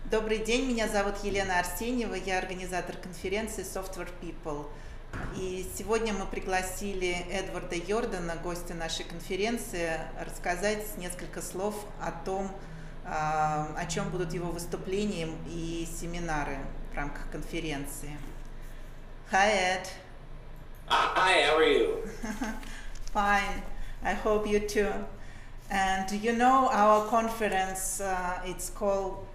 Добрый день, меня зовут Елена Арсеньева, я организатор конференции SoftwarePeople. И сегодня мы пригласили Эдварда Йордона, гостя нашей конференции, рассказать несколько слов о том, о чем будут его выступления и семинары в рамках конференции. Hi, Ed. Hi, how are you? Fine, I hope you too. And you know, our conference, it's called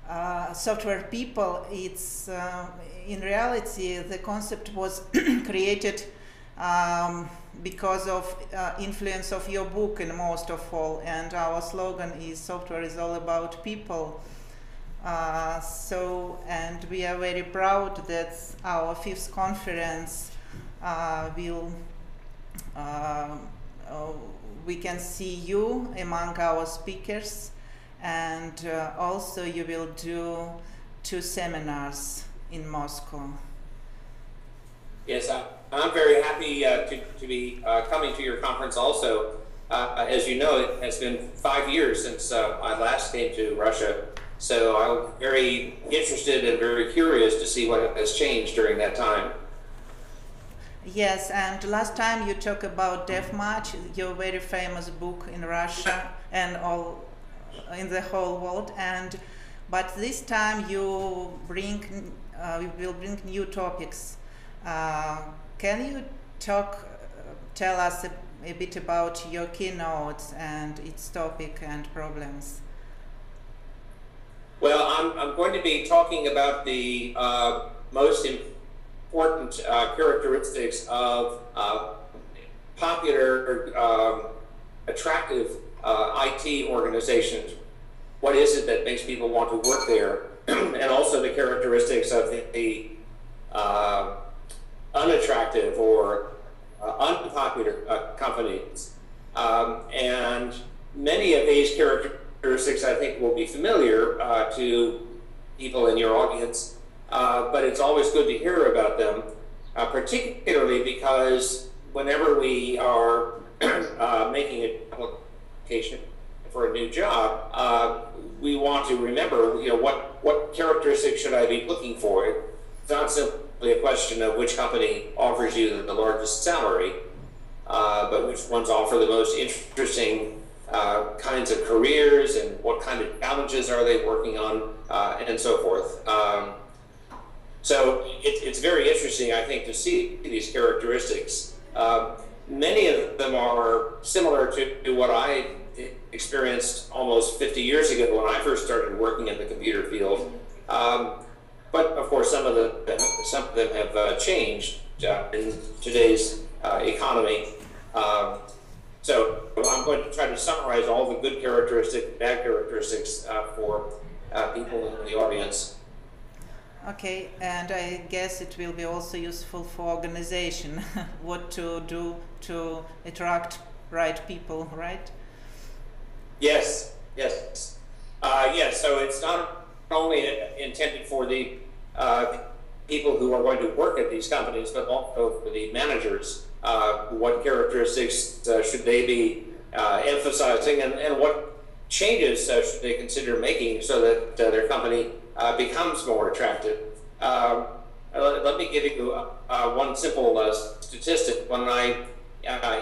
SoftwarePeople. It's in reality the concept was created because of influence of your book in most of all, and our slogan is software is all about people. And we are very proud that our 5th conference we can see you among our speakers. And also you will do 2 seminars in Moscow. Yes, I'm very happy to be coming to your conference also. As you know, it has been 5 years since I last came to Russia, so I'm very interested and very curious to see what has changed during that time. Yes, and last time you talked about DevMatch, your very famous book in Russia and all in the whole world, but this time you will bring new topics. Can you tell us a bit about your keynotes and its topic and problems? Well, I'm going to be talking about the most important characteristics of popular, attractive IT organizations. What is it that makes people want to work there? And also the characteristics of the unattractive or unpopular companies. And many of these characteristics I think will be familiar to people in your audience, but it's always good to hear about them, particularly because whenever we are making a application for a new job, we want to remember, what characteristics should I be looking for? It's not simply a question of which company offers you the largest salary, but which ones offer the most interesting kinds of careers and what kind of challenges are they working on, and so forth. So it's very interesting, I think, to see these characteristics. Many of them are similar to what I experienced almost 50 years ago when I first started working in the computer field. But of course, some of them have changed in today's economy. So I'm going to try to summarize all the good characteristics, bad characteristics for people in the audience. Okay, and I guess it will be also useful for organization, what to do to attract right people, right? Yes. So it's not only intended for the people who are going to work at these companies, but also for the managers. What characteristics should they be emphasizing, and what changes should they consider making so that their company becomes more attractive. Let me give you one simple statistic. When I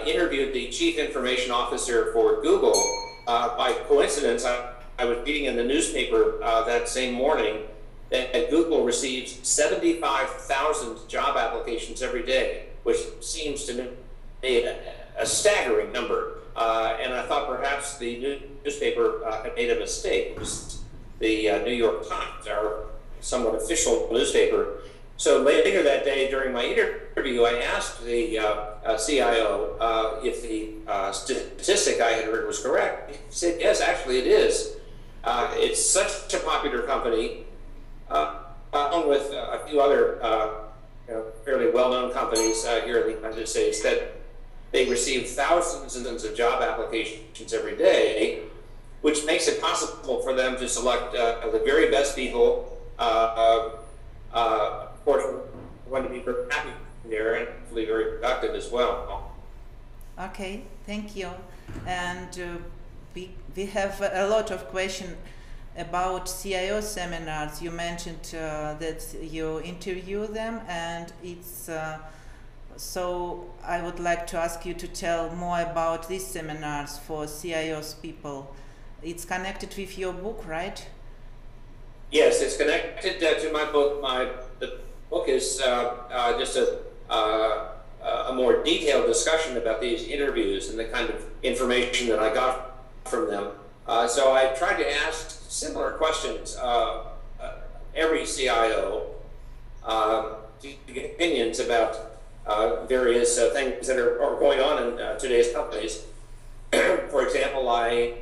interviewed the Chief Information Officer for Google, by coincidence, I was reading in the newspaper that same morning that Google receives 75,000 job applications every day, which seems to me a staggering number. And I thought perhaps the newspaper had made a mistake. It was the New York Times, our somewhat official newspaper. So later that day during my interview, I asked the CIO if the statistic I had heard was correct. He said, yes, actually it is. It's such a popular company, along with a few other fairly well-known companies here in the United States, that they receive thousands and thousands of job applications every day, which makes it possible for them to select the very best people. Of course, we're going to be very happy there and hopefully very productive as well. Okay, thank you. And we have a lot of questions. about CIO seminars. You mentioned that you interview them, and it's so I would like to ask you to tell more about these seminars for CIOs people. It's connected with your book, right? Yes, it's connected to my book. The book is just a more detailed discussion about these interviews and the kind of information that I got from them. So I tried to ask similar questions every CIO to get opinions about various things that are going on in today's companies. For example, I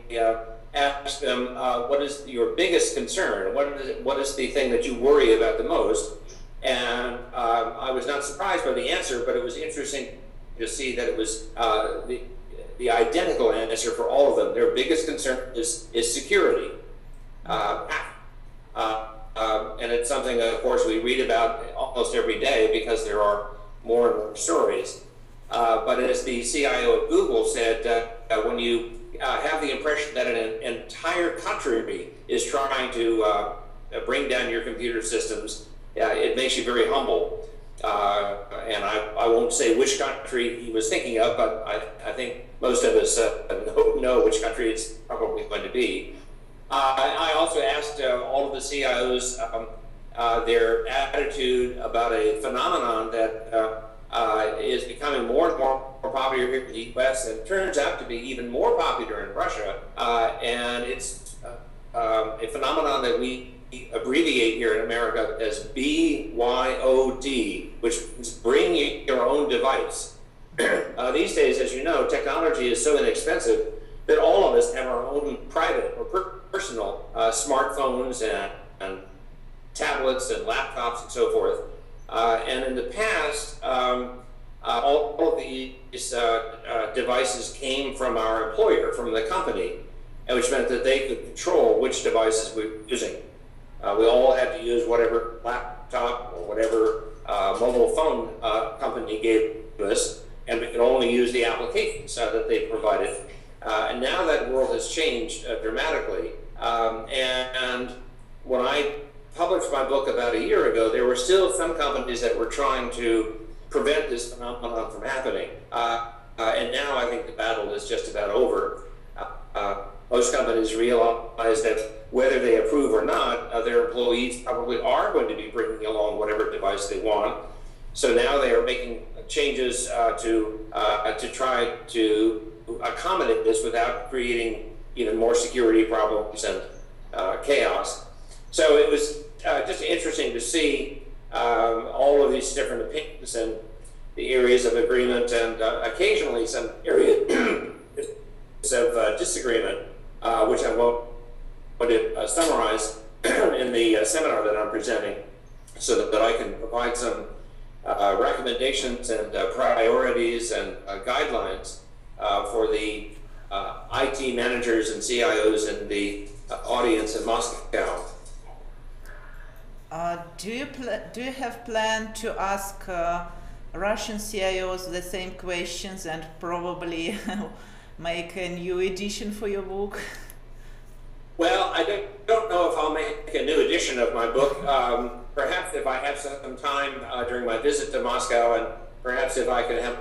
asked them, what is your biggest concern? What is the thing that you worry about the most? And I was not surprised by the answer, but it was interesting to see that it was the identical answer for all of them. Their biggest concern is security. And it's something, of course, we read about almost every day because there are more and more stories. But as the CIO of Google said, when you have the impression that an entire country is trying to bring down your computer systems, it makes you very humble. And I won't say which country he was thinking of, but I think most of us know which country it's probably going to be. I also asked all of the CIOs their attitude about a phenomenon that is becoming more and more popular here in the US, and turns out to be even more popular in Russia. And it's a phenomenon that we abbreviate here in America as BYOD, which is bring your own device. These days, as you know, technology is so inexpensive that all of us have our own private or personal smartphones and tablets and laptops and so forth. And in the past, all of these devices came from our employer, from the company, which meant that they could control which devices we were using. We all had to use whatever laptop or whatever mobile phone company gave us, and we could only use the applications that they provided. And now that world has changed dramatically. And when I published my book about a year ago, there were still some companies that were trying to prevent this phenomenon from happening. And now I think the battle is just about over. Most companies realize that whether they approve or not, their employees probably are going to be bringing along whatever device they want. So now they are making changes to try to accommodate this without creating even more security problems and chaos. So it was just interesting to see all of these different opinions and the areas of agreement, and occasionally some areas of disagreement, which I want to summarize in the seminar that I'm presenting, so that I can provide some recommendations and priorities and guidelines for the IT managers and CIOs in the audience in Moscow. Do you have plan to ask Russian CIOs the same questions and probably make a new edition for your book? Well, I don't know if I'll make a new edition of my book. Perhaps if I have some time during my visit to Moscow, and perhaps if I could have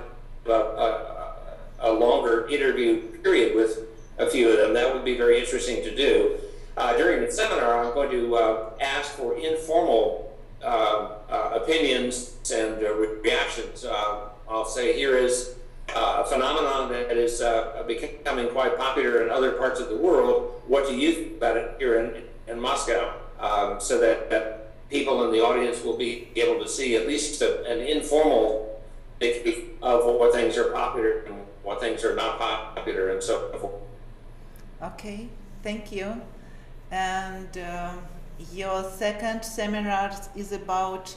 a longer interview period with a few of them, that would be very interesting to do. During the seminar, I'm going to ask for informal opinions and reactions. I'll say, here is a phenomenon that is becoming quite popular in other parts of the world. What do you think about it here in Moscow? So that people in the audience will be able to see at least an informal picture of what things are popular and what things are not popular and so forth. Okay, thank you. And your second seminar is about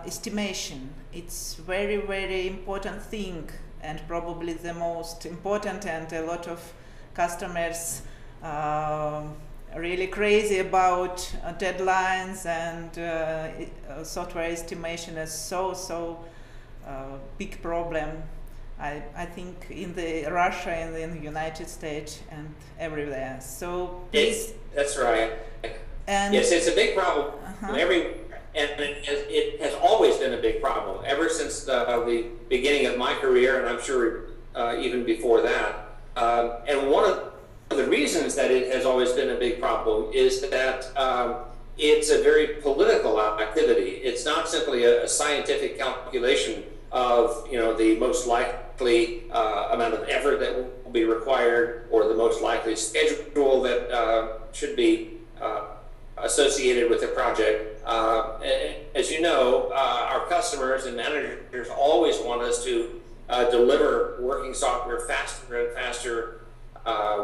estimation. It's very, very important thing, and probably the most important, and a lot of customers really crazy about deadlines, and software estimation is so big problem. I think in the Russia and in the United States and everywhere. So please. That's right. And yes, it's a big problem. And it has always been a big problem ever since the beginning of my career, and I'm sure even before that. And one of the reasons that it has always been a big problem is that it's a very political activity. It's not simply a scientific calculation of the most likely amount of effort that will be required, or the most likely schedule that should be associated with the project. As you know, our customers and managers always want us to deliver working software faster and faster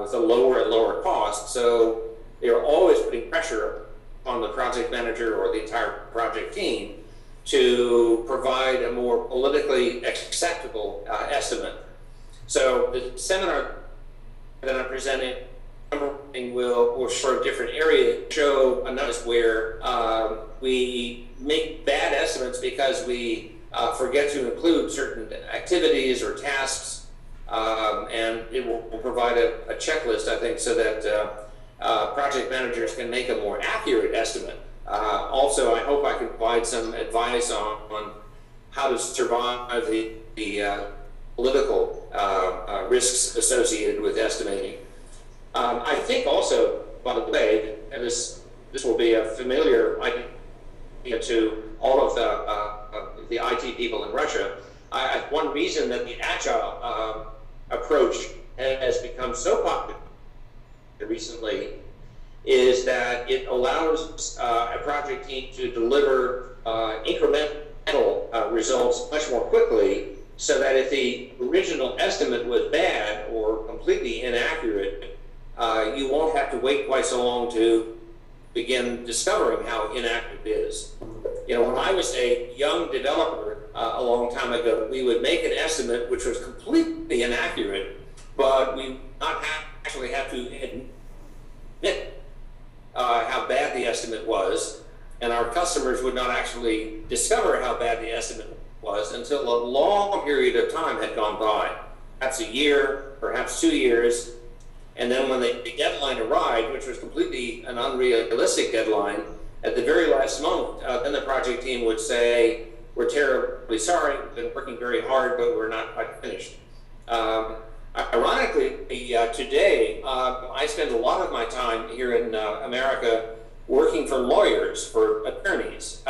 with a lower and lower cost. So they're always putting pressure on the project manager or the entire project team to provide a more politically acceptable estimate. So the seminar that I'm presenting will show a different area, show analysis where we make bad estimates because we forget to include certain activities or tasks, and it will provide a checklist, I think, so that project managers can make a more accurate estimate. Also, I hope I can provide some advice on how to survive the political risks associated with estimating. I think also, by the way, and this will be a familiar idea to all of the IT people in Russia, one reason that the agile approach has become so popular recently is that it allows a project team to deliver incremental results much more quickly, so that if the original estimate was bad or completely inaccurate, you won't have to wait quite so long to begin discovering how inaccurate it is. When I was a young developer a long time ago, we would make an estimate which was completely inaccurate, but we would not actually have to admit how bad the estimate was, and our customers would not actually discover how bad the estimate was until a long period of time had gone by, perhaps a year, perhaps 2 years. And then when the deadline arrived, which was completely an unrealistic deadline, at the very last moment, then the project team would say, "We're terribly sorry, we've been working very hard, but we're not quite finished." Ironically, today, I spend a lot of my time here in America working for lawyers, for attorneys,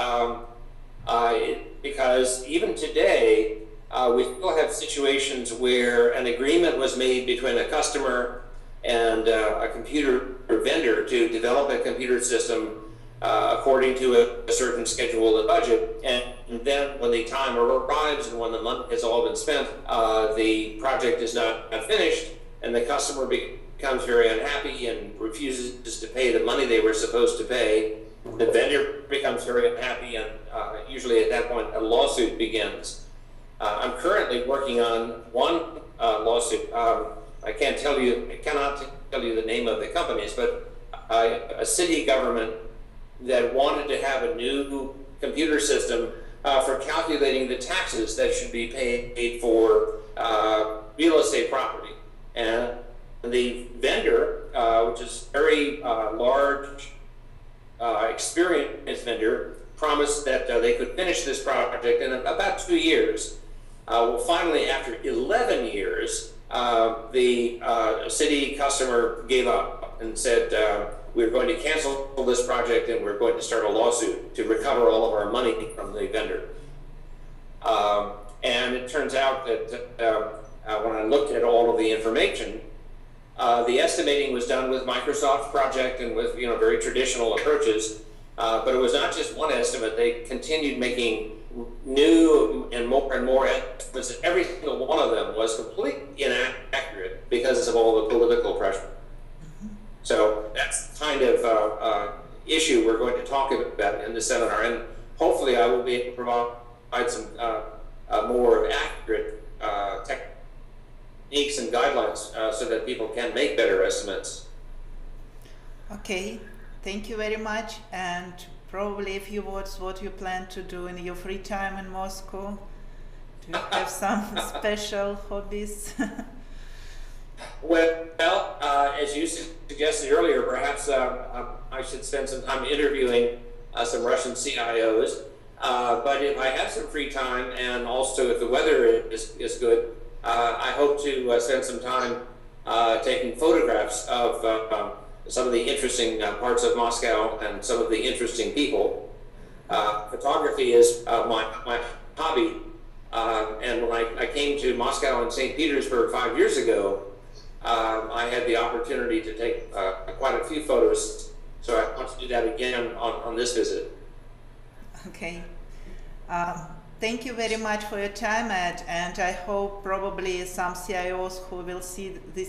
because even today, we still have situations where an agreement was made between a customer and a computer vendor to develop a computer system according to a certain schedule and budget, and then when the time arrives and when the money has all been spent, the project is not finished, and the customer becomes very unhappy and refuses to pay the money they were supposed to pay. The vendor becomes very unhappy, and usually at that point a lawsuit begins. I'm currently working on one lawsuit. I cannot tell you the name of the companies, but a city government that wanted to have a new computer system for calculating the taxes that should be paid for real estate property. And the vendor, which is a very large, experienced vendor, promised that they could finish this project in about 2 years. Well, finally, after 11 years, the city customer gave up and said, "We're going to cancel this project and we're going to start a lawsuit to recover all of our money from the vendor." And it turns out that when I looked at all of the information, the estimating was done with Microsoft Project and with very traditional approaches, but it was not just one estimate. They continued making new and more estimates, and every single one of them was completely inaccurate because of all the political pressure. So that's the kind of issue we're going to talk about in the seminar, and hopefully I will be able to provide some more accurate techniques and guidelines so that people can make better estimates. Okay, thank you very much, and probably a few words what you plan to do in your free time in Moscow Do you have some special hobbies? Well, as you suggested earlier, perhaps I should spend some time interviewing some Russian CIOs. But if I have some free time, and also if the weather is good, I hope to spend some time taking photographs of some of the interesting parts of Moscow and some of the interesting people. Photography is my hobby, and when I came to Moscow and St. Petersburg 5 years ago, I had the opportunity to take quite a few photos, so I want to do that again on this visit. Okay. Thank you very much for your time, Ed, and I hope probably some CIOs who will see this